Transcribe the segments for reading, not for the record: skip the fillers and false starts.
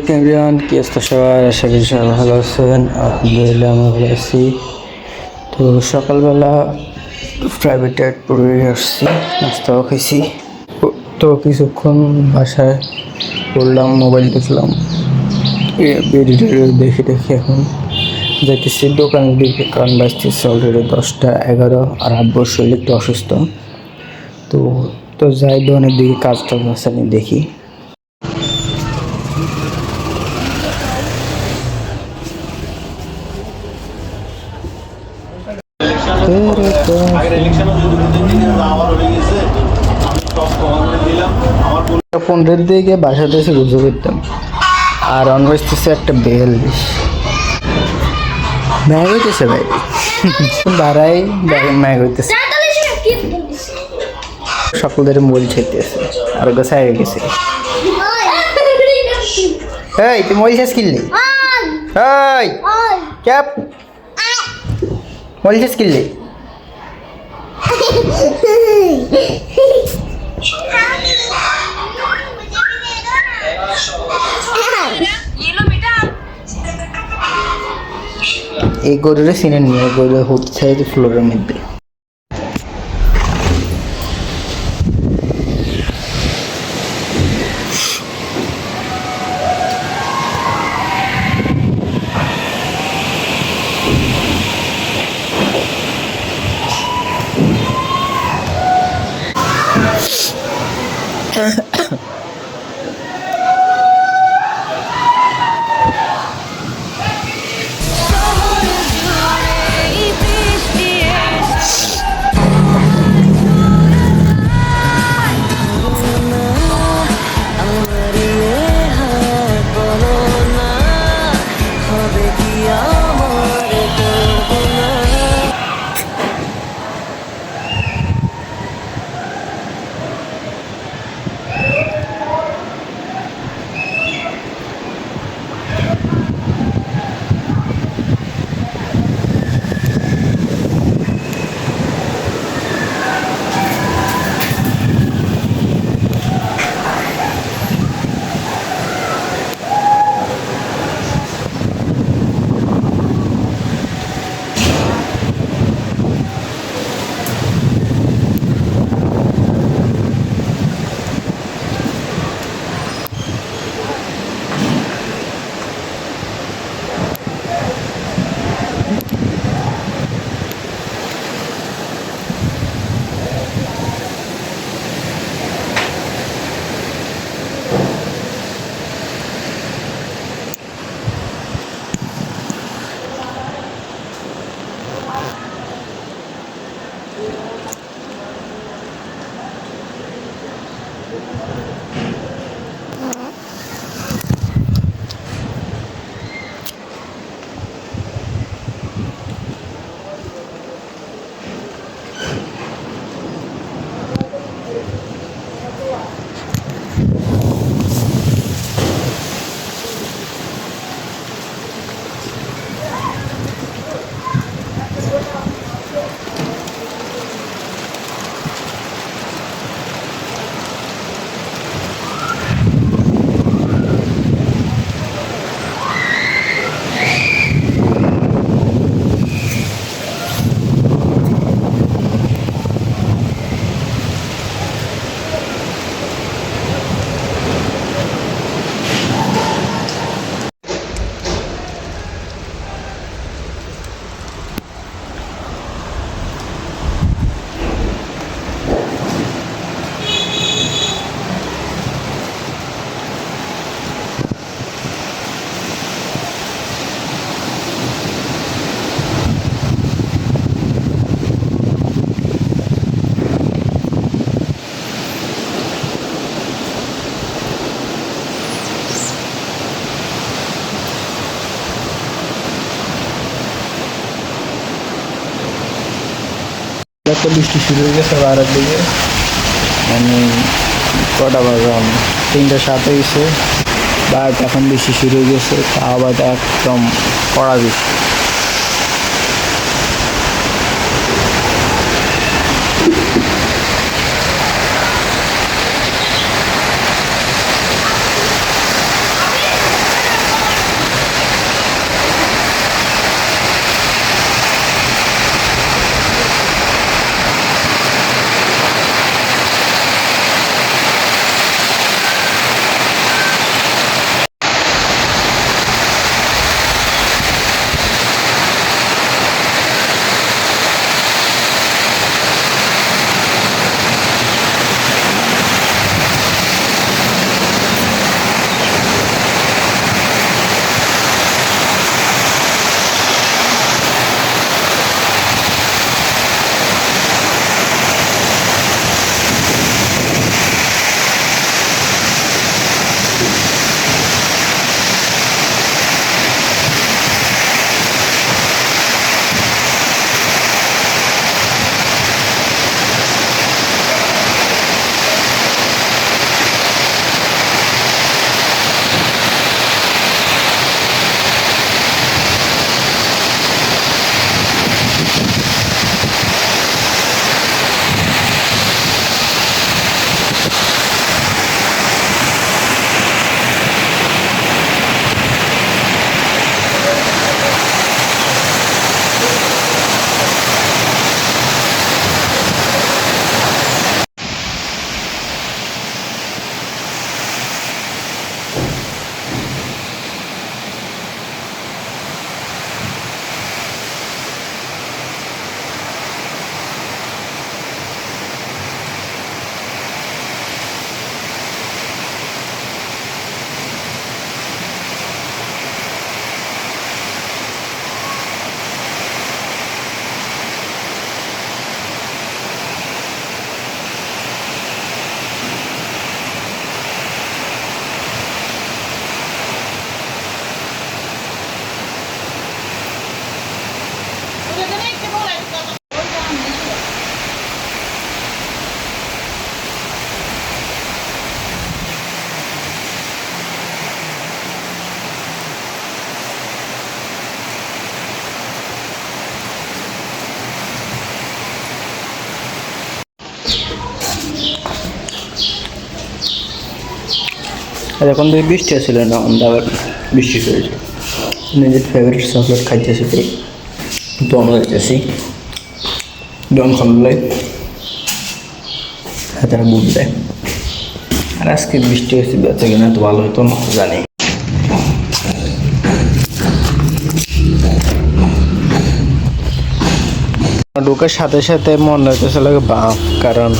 আলাইকুম এভরিওয়ান, কি অবস্থা সবার? আশা করি সবাই ভালো আছেন। আলহামদুলিল্লাহ আমি ভালো আছি। তো সকালবেলা প্রাইভেট পড়ে আসছি, নাস্তাও খাইছি। তো কিছুক্ষণ বাসায় পড়লাম, মোবাইল দেখলাম, ভিডিও দেখে এখন যাইতেছি দোকানের দিকে, কারণ বাজতেছে অলরেডি 10টা 11 আর আব্বুর শরীর একটু অসুস্থ। তো তো যাই দোকানের দিকে, কাজ টাজ আছে আমি দেখি। পনেরোর দিকে বাসাতে এসে বুঝে করতাম, আর অন বাজতেছে একটা বেল ম্যাগ হইতেছে ভাই, বাড়াই ম্যাগ হইতেছে। সকলদের মোবাইল ছেড়তেছে আর গোছায় হয়ে গেছে। এই তুই মোবাইল শেষ কিনলি? এই ক্যাপ মোবাইল শেষ কিনলি? এই গরুরে সিনে নিয়ে গরু হচ্ছে ফ্লোরের মধ্যে। একটা বৃষ্টি শুরু হয়ে গেছে বারের দিকে, মানে কটা বাজে? 3টা 7 হয়েছে, বাট এখন বৃষ্টি শুরু হয়ে গেছে। আবহাওয়াটা একদম কড়া বৃষ্টি। আর এখন তো বৃষ্টি আসছিল না, আমরা আবার বৃষ্টি করেছি। নিজের ফেভারিট চকলেট খাইতেছি, তাই দম হইতেছি। দম খামলে হাতের বুট দেয়। আর আজকে বৃষ্টি হয়েছে, বেঁচে কিনা তো ভালো হতো না জানি। ঢোকার সাথে সাথে মন হইতেছিল বাপ, কারণ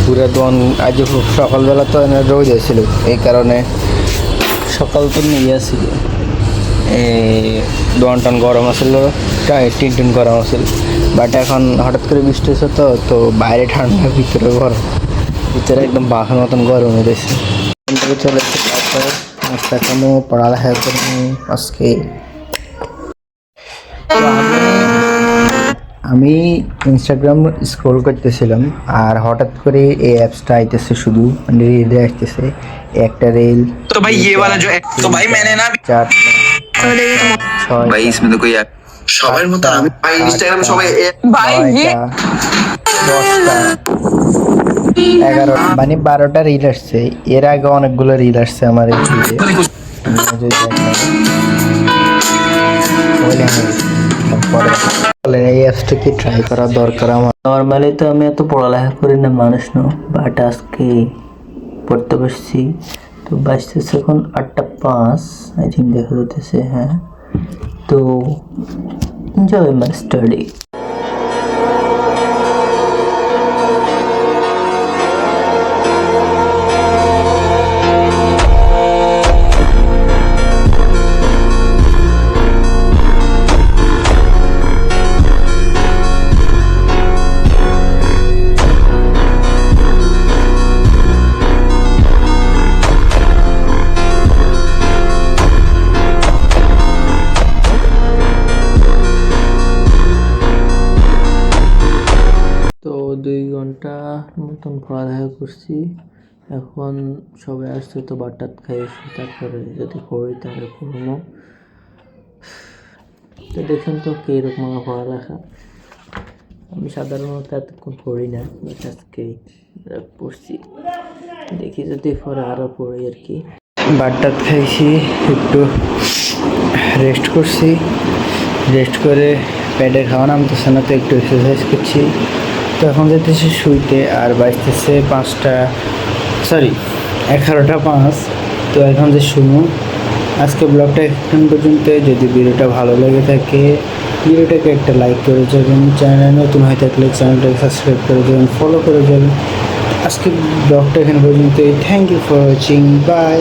পুরো দোয়ান আজ খুব সকালবেলা তো রোদ হয়েছিল, এই কারণে সকাল তো নিয়ে আসছিল দোয়ান টান গরম আসছিল, টিন টিন গরম আসছিল। বাট এখন হঠাৎ করে বৃষ্টি হচ্ছে, তো বাইরে ঠান্ডা, ভিতরে গরম, ভিতরে একদম বাফের মতন গরম হয়ে গেছে। চলে এসেছে তারপর নাস্তা খামো, পড়ালেখা করবো আজকে। আমি ইনস্টাগ্রাম স্ক্রোল করতেছিলাম, আর হঠাৎ করে এই অ্যাপসটা আইতেছে, শুধু মানে রিলে আসতেছে একটা রিল। तो भाई ये वाला जो है तो भाई मैंने ना 4 भाई इसमें तो कोई সবার মতো আমি ভাই ইনস্টাগ্রামে সবাই ভাই 10টা 11 মানে 12টা রিল আসছে। এর আগে অনেকগুলো রিল আসছে আমার এই এই অ্যাপসটা কি ট্রাই করা দরকার আমার। নর্মালি তো আমি এত পড়ালেখা করি না মানুষ না, বাট আজকে পড়তে বসছি। তো বাজতেছে এখন 8:05 আই থিঙ্ক দেখা যাচ্ছে। হ্যাঁ, তো এনজয় মাই স্টাডি। তো 2 ঘন্টা মতন পড়ালেখা করছি। এখন সবাই আসছে, তো বাটাত খাইয়েছি, তারপরে যদি পড়ি তাহলে পড়বো। তো দেখুন তো কীরকম আমার পড়ালেখা। আমি সাধারণত এতক্ষণ পড়ি না, বাট আজকে পড়ছি, দেখি যদি পরে আরও পড়ি আর কি। বাটাত খাইছি, একটু রেস্ট করছি, রেস্ট করে পেটে খাওয়া নামতেছে না, তো একটু এক্সারসাইজ করছি। তো এখন যেতেছি শুইতে, আর বাজতেছে 11:05। তো এখন যে শুনো, আজকে ব্লগটা এখন পর্যন্ত। যদি ভিডিওটা ভালো লেগে থাকে ভিডিওটাকে একটা লাইক করে যাবেন, চ্যানেলে নতুন হয়ে থাকলে চ্যানেলটাকে সাবস্ক্রাইব করে যাবেন, ফলো করে যাবেন। আজকে ব্লগটা এখানে পর্যন্তই। Thank you for watching, by.